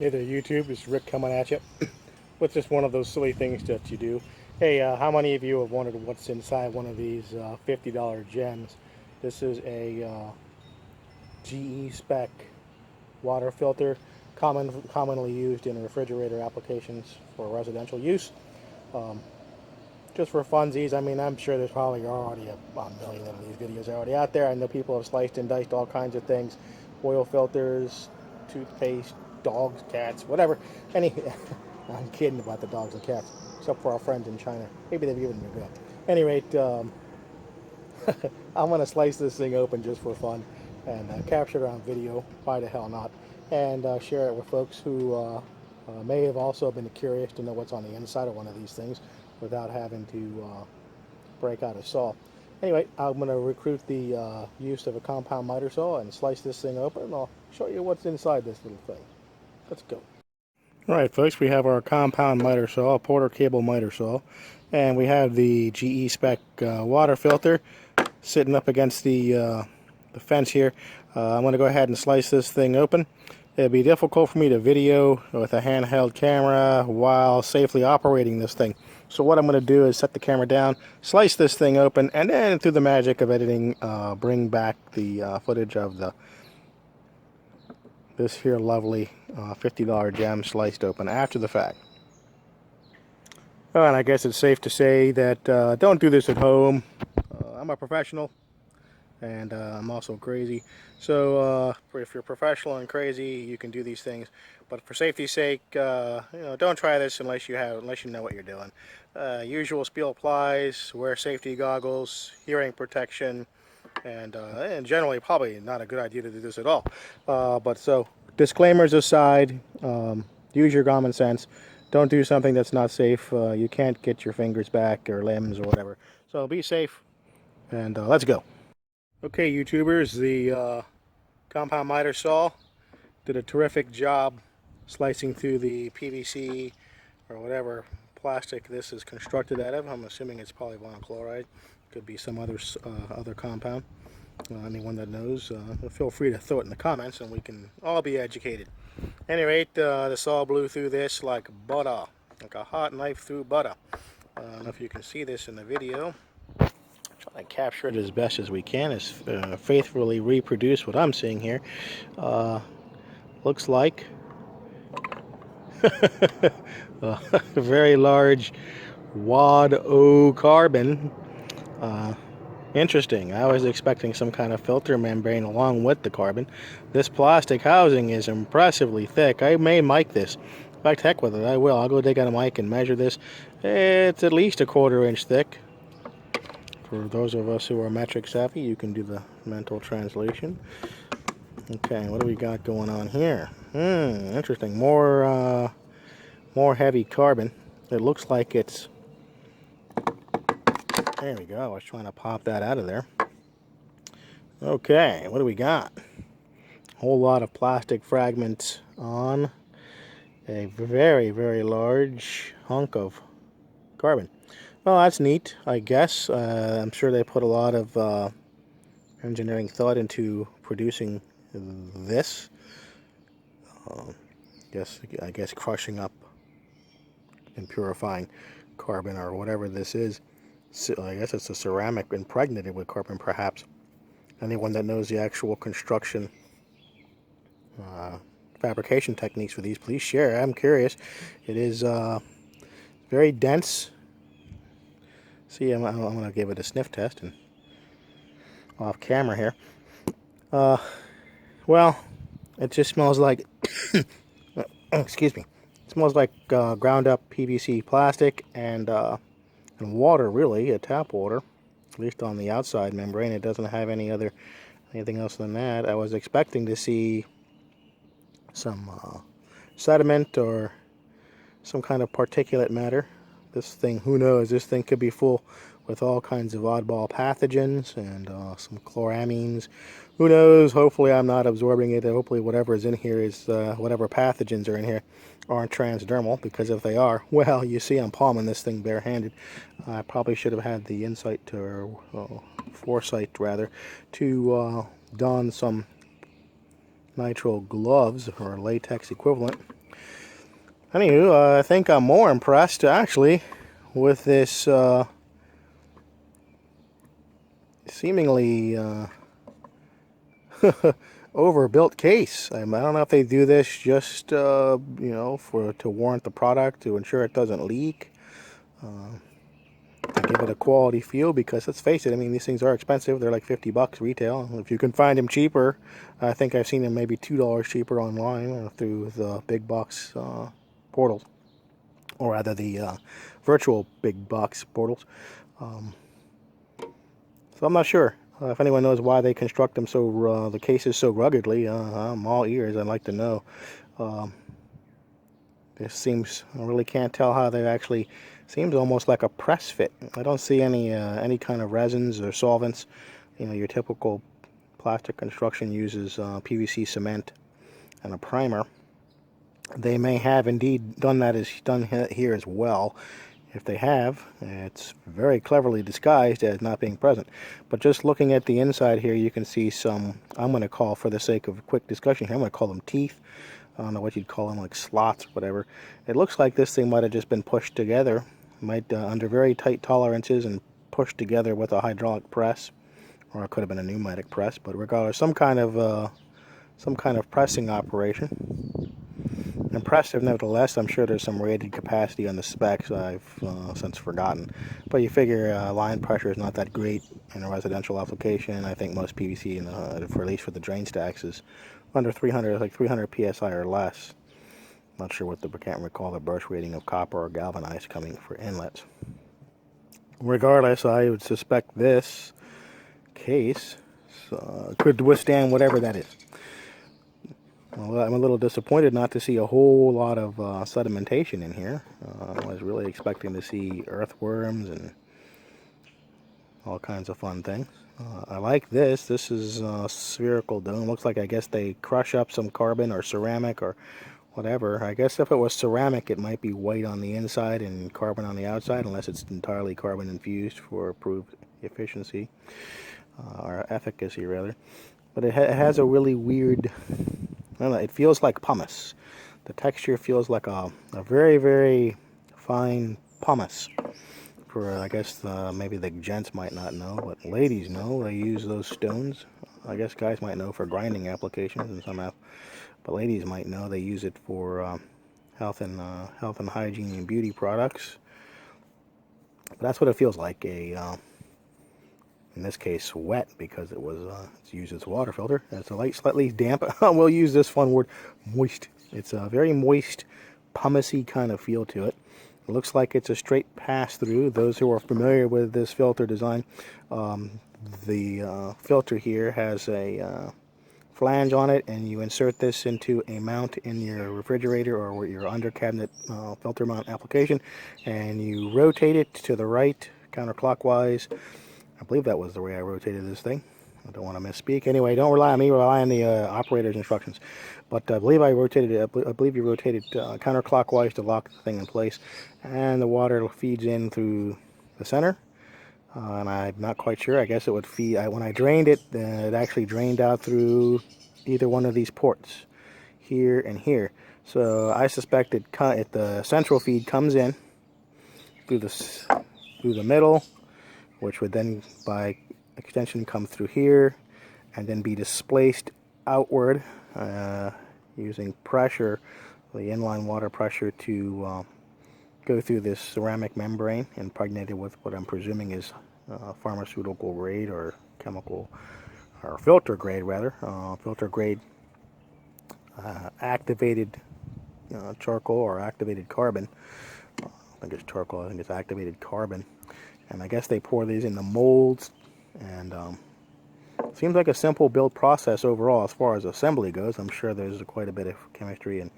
Hey there, YouTube. It's Rick coming at you with just one of those silly things that you do. Hey, how many of you have wondered what's inside one of these $50 gems? This is a GE Spec water filter, commonly used in refrigerator applications for residential use. Um, just for funsies, I mean, I'm sure there's probably already a million of these videos already out there. I know people have sliced and diced all kinds of things, oil filters, toothpaste, dogs, cats, whatever. Any, I'm kidding about the dogs and cats, except for our friends in China. Maybe they've given them a go. At any rate, I'm going to slice this thing open just for fun and capture it on video. Why the hell not? And share it with folks who may have also been curious to know what's on the inside of one of these things without having to break out a saw. Anyway, I'm going to recruit the use of a compound miter saw and slice this thing open, and I'll show you what's inside this little thing. Let's go. All right, folks, we have our compound miter saw, a Porter cable miter saw, and we have the GE Spec water filter sitting up against the fence here. I'm going to go ahead and slice this thing open. It'd be difficult for me to video with a handheld camera while safely operating this thing. So what I'm going to do is set the camera down, slice this thing open, and then through the magic of editing, bring back the footage of this here lovely $50 gem sliced open after the fact. And I guess it's safe to say that don't do this at home. I'm a professional, and I'm also crazy. So if you're professional and crazy, you can do these things. But for safety's sake, don't try this unless you know what you're doing. Usual spiel applies. Wear safety goggles, hearing protection, and generally probably not a good idea to do this at all. But so disclaimers aside, use your common sense. Don't do something that's not safe. You can't get your fingers back or limbs or whatever. So be safe, and let's go. Okay, YouTubers, the compound miter saw did a terrific job slicing through the PVC or whatever plastic this is constructed out of. I'm assuming it's polyvinyl chloride. Could be some other compound. Anyone that knows, feel free to throw it in the comments and we can all be educated. At any rate, the saw blew through this like butter, like a hot knife through butter. I don't know if you can see this in the video. Try to capture it as best as we can, as faithfully reproduce what I'm seeing here. Looks like a very large wad o carbon. Interesting. I was expecting some kind of filter membrane along with the carbon. This plastic housing is impressively thick. I may mic this. In fact, heck with it, I will. I'll go dig out a mic and measure this. It's at least a 1/4 inch thick. For those of us who are metric savvy, you can do the mental translation. Okay, what do we got going on here? Interesting. More heavy carbon. It looks like it's... There we go. I was trying to pop that out of there. Okay, what do we got? A whole lot of plastic fragments on a very, very large hunk of carbon. Well, that's neat, I guess. I'm sure they put a lot of engineering thought into producing this. I guess crushing up and purifying carbon or whatever this is. So I guess it's a ceramic impregnated with carbon, perhaps. Anyone that knows the actual construction fabrication techniques for these, please share. I'm curious. It is very dense. See, I'm going to give it a sniff test and off camera here. Well, it just smells like, excuse me, it smells like ground up PVC plastic and water, really, tap water, at least on the outside membrane. It doesn't have anything else than that. I was expecting to see some sediment or some kind of particulate matter. This thing, who knows, this thing could be full with all kinds of oddball pathogens and some chloramines. Who knows? Hopefully I'm not absorbing it. Hopefully whatever is in here is, whatever pathogens are in here aren't transdermal, because if they are, well, you see I'm palming this thing barehanded. I probably should have had the insight or foresight, rather, to don some nitrile gloves or latex equivalent. Anywho, I think I'm more impressed actually with this seemingly overbuilt case. I don't know if they do this just you know, to warrant the product, to ensure it doesn't leak, to give it a quality feel. Because let's face it, I mean, these things are expensive. They're like $50 retail. If you can find them cheaper, I think I've seen them maybe $2 cheaper online or through the big box portals, or rather the virtual big box portals. So I'm not sure if anyone knows why they construct them so the cases so ruggedly. I'm all ears. I'd like to know. This seems, I really can't tell how they actually, seems almost like a press fit. I don't see any kind of resins or solvents. You know, your typical plastic construction uses PVC cement and a primer. They may have indeed done that as done here as well. If they have, it's very cleverly disguised as not being present. But just looking at the inside here, you can see some, I'm going to call, for the sake of a quick discussion here, I'm going to call them teeth. I don't know what you'd call them, like slots, whatever. It looks like this thing might have just been pushed together, under very tight tolerances, and pushed together with a hydraulic press, or it could have been a pneumatic press. But regardless, some kind of pressing operation. Impressive nevertheless. I'm sure there's some rated capacity on the specs I've since forgotten. But you figure line pressure is not that great in a residential application. I think most PVC, for at least for the drain stacks, is under 300, like 300 psi or less. Not sure what I can't recall the burst rating of copper or galvanized coming for inlets. Regardless, I would suspect this case could withstand whatever that is. Well, I'm a little disappointed not to see a whole lot of sedimentation in here. I was really expecting to see earthworms and all kinds of fun things. I like this. This is spherical dome. Looks like, I guess, they crush up some carbon or ceramic or whatever. I guess if it was ceramic, it might be white on the inside and carbon on the outside, unless it's entirely carbon infused for improved efficiency, or efficacy rather. But it has a really weird, I don't know, it feels like pumice. The texture feels like a very, very fine pumice. For, I guess, maybe the gents might not know, but ladies know. They use those stones. I guess guys might know for grinding applications, and some have, but ladies might know they use it for health and hygiene and beauty products. But that's what it feels like. In this case, wet, because it's used as a water filter. It's a light, slightly damp. We'll use this fun word, moist. It's a very moist, pumicey kind of feel to it. It looks like it's a straight pass-through. Those who are familiar with this filter design, the filter here has a flange on it, and you insert this into a mount in your refrigerator or your under cabinet filter mount application, and you rotate it to the right counterclockwise. I believe that was the way I rotated this thing. I don't want to misspeak. Anyway, don't rely on me, rely on the operator's instructions. But I believe I rotated it. I believe you rotated counterclockwise to lock the thing in place, and the water feeds in through the center. And I'm not quite sure. I guess it would feed. When I drained it, it actually drained out through either one of these ports, here and here. So I suspect the central feed comes in through the middle, which would then, by extension, come through here and then be displaced outward using pressure, the inline water pressure, to go through this ceramic membrane impregnated with what I'm presuming is pharmaceutical grade or chemical, or filter grade rather, filter grade activated charcoal or activated carbon. I think it's charcoal, I think it's activated carbon. And I guess they pour these in the molds, and seems like a simple build process overall as far as assembly goes. I'm sure there's quite a bit of chemistry and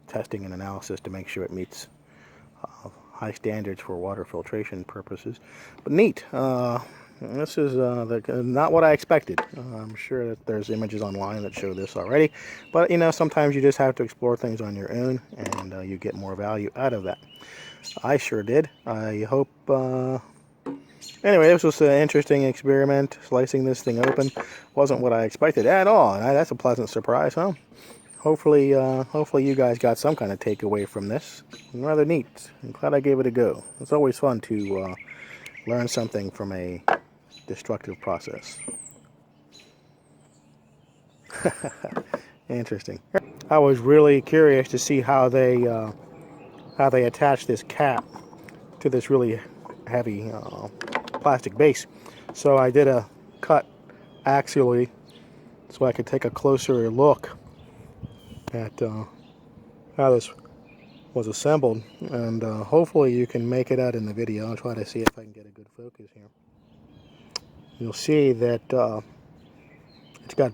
testing and analysis to make sure it meets high standards for water filtration purposes. But neat. This is not what I expected. I'm sure that there's images online that show this already, but you know, sometimes you just have to explore things on your own, and you get more value out of that. I sure did. I hope, anyway, this was an interesting experiment. Slicing this thing open wasn't what I expected at all, and that's a pleasant surprise, huh? hopefully you guys got some kind of takeaway from this. Rather neat. I'm glad I gave it a go. It's always fun to learn something from a destructive process. Interesting. I was really curious to see how they attach this cap to this really heavy plastic base. So I did a cut axially so I could take a closer look at how this was assembled, and hopefully you can make it out in the video. I'll try to see if I can get a good focus here. You'll see that it's got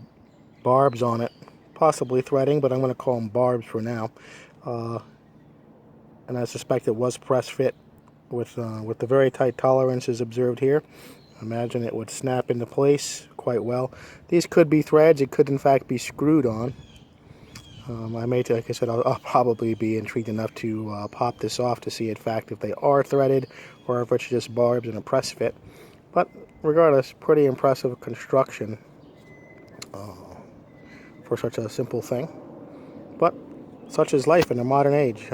barbs on it, possibly threading, but I'm going to call them barbs for now. And I suspect it was press fit with the very tight tolerances observed here. I imagine it would snap into place quite well. These could be threads. It could in fact be screwed on. I may, like I said, I'll probably be intrigued enough to pop this off to see in fact if they are threaded or if it's just barbs and a press fit. But regardless, pretty impressive construction for such a simple thing. But such is life in the modern age.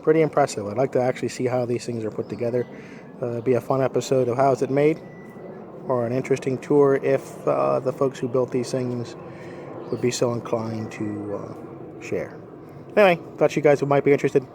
Pretty impressive. I'd like to actually see how these things are put together. It'd be a fun episode of how is it made, or an interesting tour if the folks who built these things would be so inclined to share. Anyway, thought you guys might be interested.